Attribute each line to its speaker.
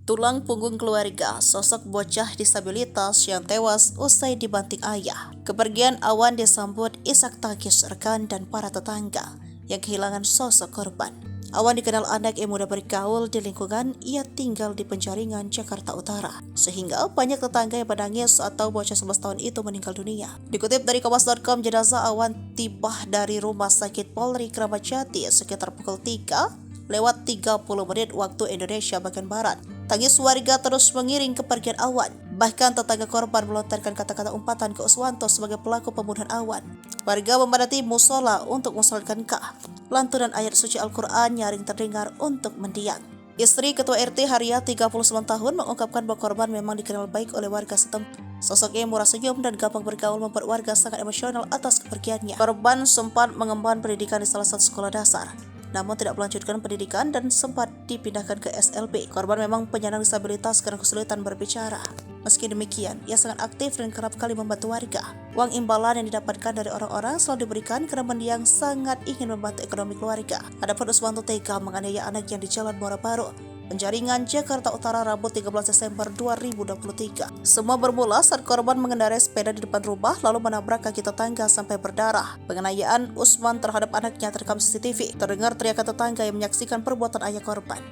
Speaker 1: Tulang punggung keluarga, sosok bocah disabilitas yang tewas usai dibanting ayah. Kepergian Awan disambut isak tangis rekan dan para tetangga yang kehilangan sosok korban. Awan dikenal anak yang mudah bergaul di lingkungan ia tinggal di Penjaringan, Jakarta Utara. Sehingga banyak tetangga yang menangis saat tahu bocah 11 tahun itu meninggal dunia. Dikutip dari Kompas.com, jenazah Awan tiba dari Rumah Sakit Polri Kramat Jati sekitar pukul 3:30 waktu Indonesia bagian Barat. Tangis warga terus mengiring kepergian Awan. Bahkan tetangga korban melontarkan kata-kata umpatan ke Uswanto sebagai pelaku pembunuhan Awan. Warga memadati musola untuk mensolatkan lantunan ayat suci Al-Quran nyaring terdengar untuk mendiang. Istri Ketua RT Haria 39 tahun mengungkapkan bahwa korban memang dikenal baik oleh warga setempat. Sosoknya yang murah senyum dan gampang bergaul membuat warga sangat emosional atas kepergiannya. Korban sempat mengemban pendidikan di salah satu sekolah dasar, namun tidak melanjutkan pendidikan dan sempat dipindahkan ke SLB. Korban memang penyandang disabilitas karena kesulitan berbicara. Meski demikian, ia sangat aktif dan kerap kali membantu warga. Uang imbalan yang didapatkan dari orang-orang selalu diberikan karena mendiang sangat ingin membantu ekonomi keluarga. Adapun Uswanto tega menganiaya anaknya di Jalan Muara Baru, Penjaringan, Jakarta Utara, Rabu 13 Desember 2023. Semua bermula saat korban mengendarai sepeda di depan rumah lalu menabrak kaki tetangga sampai berdarah. Penganiayaan Usman terhadap anaknya terekam CCTV. Terdengar teriakan tetangga yang menyaksikan perbuatan ayah korban.